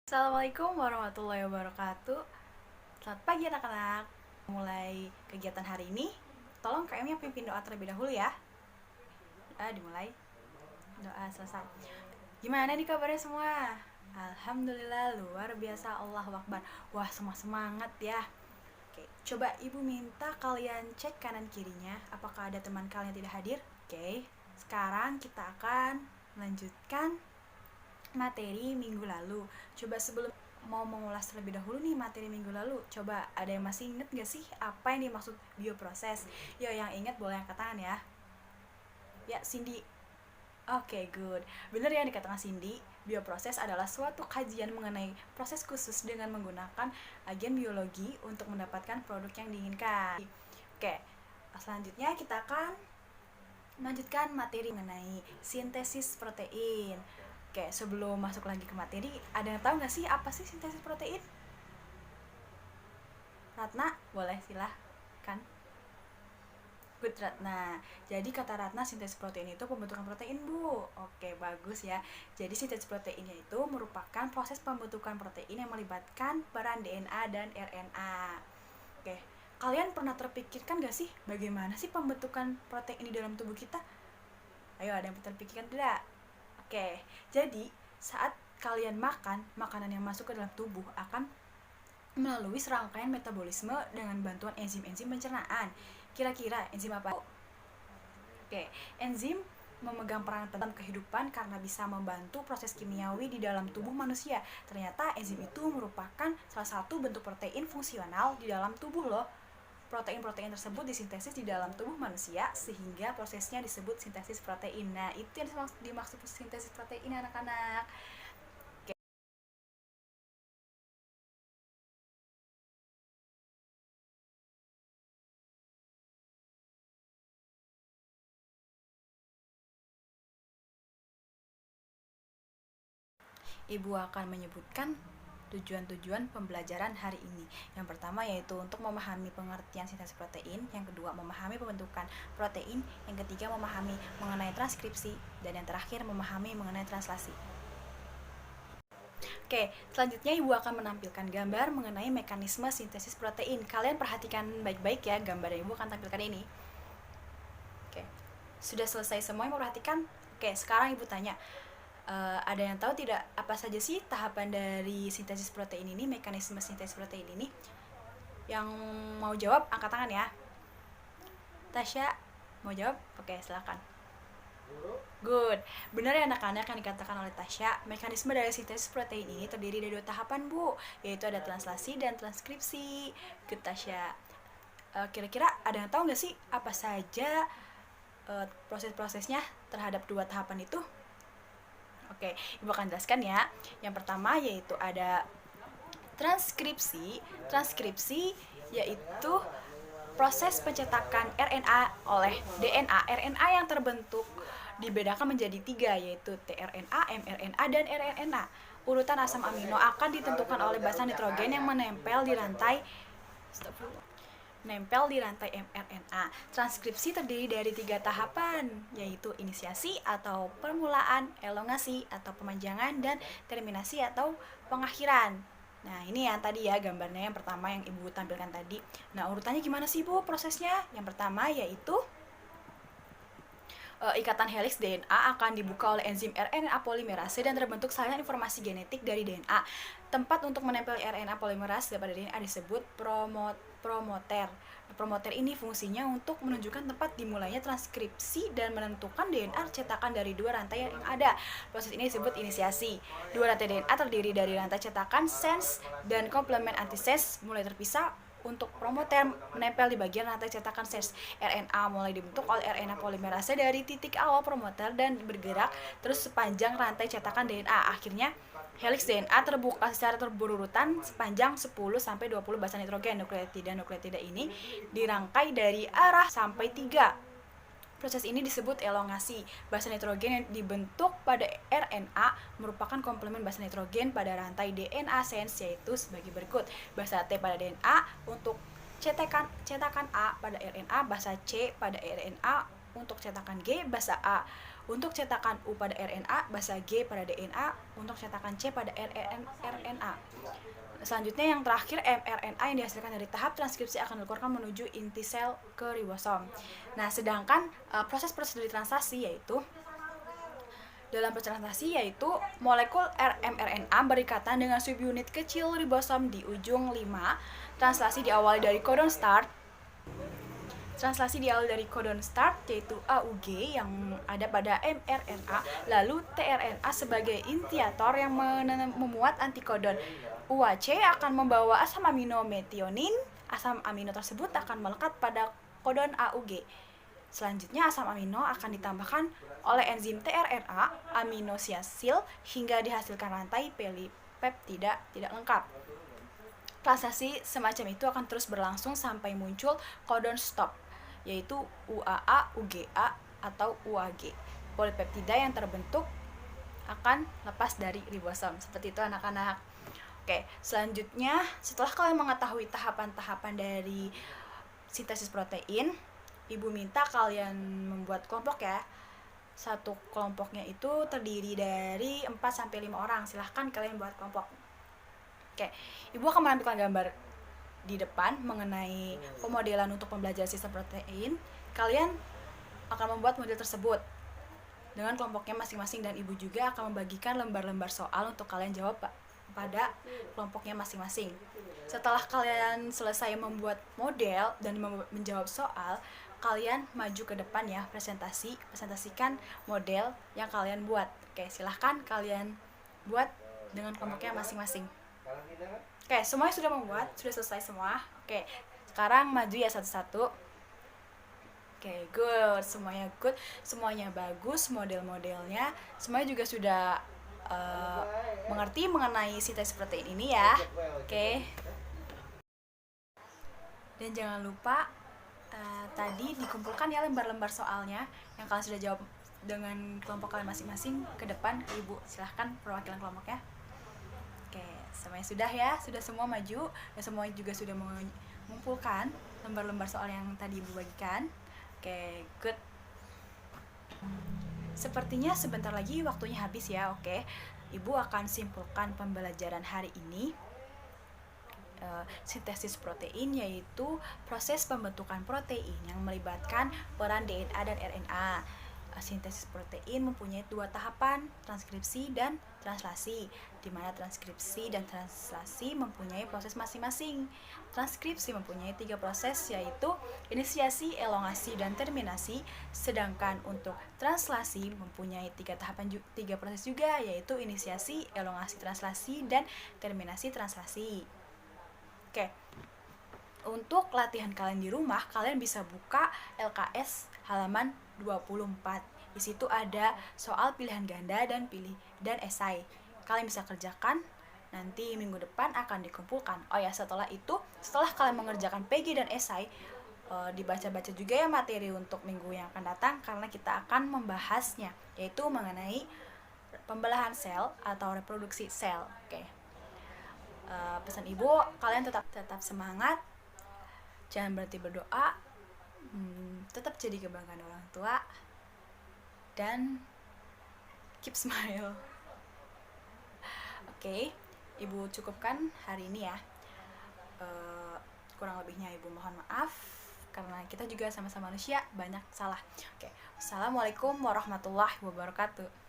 Assalamualaikum warahmatullahi wabarakatuh. Selamat pagi anak-anak. Mulai kegiatan hari ini, tolong KM-nya pimpin doa terlebih dahulu ya. Dimulai. Doa selesai. Gimana nih kabarnya semua? Alhamdulillah, luar biasa, Allahu Akbar. Wah, semangat ya. Oke, coba ibu minta kalian cek kanan kirinya, apakah ada teman kalian yang tidak hadir? Oke, sekarang kita akan melanjutkan materi minggu lalu. Coba sebelum mau mengulas terlebih dahulu nih materi minggu lalu, coba ada yang masih inget gak sih apa yang dimaksud bioproses? Yo, yang inget boleh angkat tangan ya. Ya, Cindy. Oke, good. Bener ya dikatakan Cindy, bioproses adalah suatu kajian mengenai proses khusus dengan menggunakan agen biologi untuk mendapatkan produk yang diinginkan. Oke, selanjutnya kita akan melanjutkan materi mengenai sintesis protein. Oke, sebelum masuk lagi ke materi, ada yang tahu nggak sih apa sih sintesis protein? Ratna, boleh silahkan. Good, Ratna. Jadi kata Ratna, sintesis protein itu pembentukan protein, Bu. Oke, bagus ya. Jadi sintesis proteinnya itu merupakan proses pembentukan protein yang melibatkan peran DNA dan RNA. Oke, kalian pernah terpikirkan gak sih bagaimana sih pembentukan protein di dalam tubuh kita? Ayo, ada yang terpikirkan tidak? Oke, jadi saat kalian makan, makanan yang masuk ke dalam tubuh akan melalui serangkaian metabolisme dengan bantuan enzim-enzim pencernaan. Kira-kira enzim apa? Oke, enzim memegang peran penting dalam kehidupan karena bisa membantu proses kimiawi di dalam tubuh manusia. Ternyata enzim itu merupakan salah satu bentuk protein fungsional di dalam tubuh loh. Protein-protein tersebut disintesis di dalam tubuh manusia sehingga prosesnya disebut sintesis protein. Nah, itu yang dimaksud sintesis protein anak-anak. Oke. Ibu akan menyebutkan tujuan-tujuan pembelajaran hari ini. Yang pertama yaitu untuk memahami pengertian sintesis protein, yang kedua memahami pembentukan protein, yang ketiga memahami mengenai transkripsi, dan yang terakhir memahami mengenai translasi. Oke, selanjutnya Ibu akan menampilkan gambar mengenai mekanisme sintesis protein. Kalian perhatikan baik-baik ya gambar yang Ibu akan tampilkan ini. Oke, sudah selesai semua yang memperhatikan? Oke, sekarang Ibu tanya, ada yang tahu tidak apa saja sih tahapan dari sintesis protein ini, mekanisme sintesis protein ini? Yang mau jawab angkat tangan ya. Tasya mau jawab? Oke, silakan. Good. Benar ya anak-anak yang dikatakan oleh Tasya, mekanisme dari sintesis protein ini terdiri dari 2 tahapan, Bu, yaitu ada translasi dan transkripsi. Good, Tasya. Kira-kira ada yang tahu nggak sih apa saja proses-prosesnya terhadap 2 tahapan itu? Oke, Ibu akan jelaskan ya. Yang pertama yaitu ada transkripsi. Transkripsi yaitu proses pencetakan RNA oleh DNA. RNA yang terbentuk dibedakan menjadi 3, yaitu tRNA, mRNA, dan rRNA. Urutan asam amino akan ditentukan oleh basa nitrogen yang menempel di rantai mRNA. Transkripsi terdiri dari 3 tahapan, yaitu inisiasi atau permulaan, elongasi atau pemanjangan, dan terminasi atau pengakhiran. Nah, ini yang tadi ya gambarnya yang pertama yang Ibu tampilkan tadi. Nah, urutannya gimana sih Bu prosesnya? Yang pertama yaitu ikatan heliks DNA akan dibuka oleh enzim RNA polimerase dan terbentuk salinan informasi genetik dari DNA. Tempat untuk menempel RNA polimerase pada DNA disebut promoter. Promoter ini fungsinya untuk menunjukkan tempat dimulainya transkripsi dan menentukan DNA cetakan dari 2 rantai yang ada. Proses ini disebut inisiasi. 2 rantai DNA terdiri dari rantai cetakan sense dan komplement antisense mulai terpisah. Untuk promoter menempel di bagian rantai cetakan sense. RNA mulai dibentuk oleh RNA polimerase dari titik awal promoter dan bergerak terus sepanjang rantai cetakan DNA. Akhirnya heliks DNA terbuka secara berurutan sepanjang 10-20 basa nitrogen. Nukleotida ini dirangkai dari arah sampai 3. Proses ini disebut elongasi. Basa nitrogen yang dibentuk pada RNA merupakan komplemen basa nitrogen pada rantai DNA sense, yaitu sebagai berikut. Basa T pada DNA untuk cetakan A pada RNA, basa C pada RNA untuk cetakan G, basa A Untuk cetakan U pada RNA, basa G pada DNA, untuk cetakan C pada RNA. Selanjutnya yang terakhir, mRNA yang dihasilkan dari tahap transkripsi akan dikeluarkan menuju inti sel ke ribosom. Nah, sedangkan proses-proses dari translasi yaitu dalam proses translasi yaitu molekul mRNA berikatan dengan subunit kecil ribosom di ujung 5. Translasi diawali dari kodon start. Translasi diawali dari kodon start yaitu AUG yang ada pada mRNA, lalu tRNA sebagai initiator yang memuat antikodon. UAC akan membawa asam amino metionin. Asam amino tersebut akan melekat pada kodon AUG. Selanjutnya asam amino akan ditambahkan oleh enzim tRNA aminosiasil hingga dihasilkan rantai polipeptida tidak lengkap. Translasi semacam itu akan terus berlangsung sampai muncul kodon stop, yaitu UAA, UGA, atau UAG. Polipeptida yang terbentuk akan lepas dari ribosom. Seperti itu anak-anak. Oke, selanjutnya setelah kalian mengetahui tahapan-tahapan dari sintesis protein, Ibu minta kalian membuat kelompok ya. Satu kelompoknya itu terdiri dari 4-5 orang. Silahkan kalian buat kelompok. Oke, Ibu akan menampilkan gambar di depan mengenai pemodelan untuk pembelajaran sistem protein. Kalian akan membuat model tersebut dengan kelompoknya masing-masing dan Ibu juga akan membagikan lembar-lembar soal untuk kalian jawab pada kelompoknya masing-masing. Setelah kalian selesai membuat model dan menjawab soal, kalian maju ke depan ya, presentasikan model yang kalian buat. Oke, silahkan kalian buat dengan kelompoknya masing-masing. Oke, semuanya sudah membuat, sudah selesai semua. Oke, sekarang maju ya satu-satu. Oke, good, semuanya bagus, model-modelnya, semuanya juga sudah mengerti mengenai sintesis protein ini ya. Oke. Dan jangan lupa tadi dikumpulkan ya lembar-lembar soalnya yang kalian sudah jawab dengan kelompok kalian masing-masing ke depan ke Ibu. Silahkan perwakilan kelompoknya. Oke, semuanya sudah ya, sudah semua maju dan semuanya juga sudah mengumpulkan lembar-lembar soal yang tadi Ibu bagikan. Oke, good. Sepertinya sebentar lagi waktunya habis ya. Oke, Ibu akan simpulkan pembelajaran hari ini. Sintesis protein yaitu proses pembentukan protein yang melibatkan peran DNA dan RNA. Sintesis protein mempunyai 2 tahapan, transkripsi dan translasi, di mana transkripsi dan translasi mempunyai proses masing-masing. Transkripsi mempunyai 3 proses yaitu inisiasi, elongasi, dan terminasi, sedangkan untuk translasi mempunyai 3 proses juga yaitu inisiasi, elongasi translasi, dan terminasi translasi. Oke. Untuk latihan kalian di rumah, kalian bisa buka LKS halaman 24. Di situ ada soal pilihan ganda dan esai. Kalian bisa kerjakan, nanti minggu depan akan dikumpulkan. Oh ya, setelah kalian mengerjakan PG dan esai, dibaca-baca juga ya materi untuk minggu yang akan datang karena kita akan membahasnya, yaitu mengenai pembelahan sel atau reproduksi sel. Oke. Pesan Ibu, kalian tetap semangat, jangan berhenti berdoa, tetap jadi kebanggaan orang tua, dan keep smile. Oke, Ibu cukupkan hari ini ya. Kurang lebihnya Ibu mohon maaf karena kita juga sama-sama manusia, banyak salah. Oke, Assalamualaikum warahmatullahi wabarakatuh.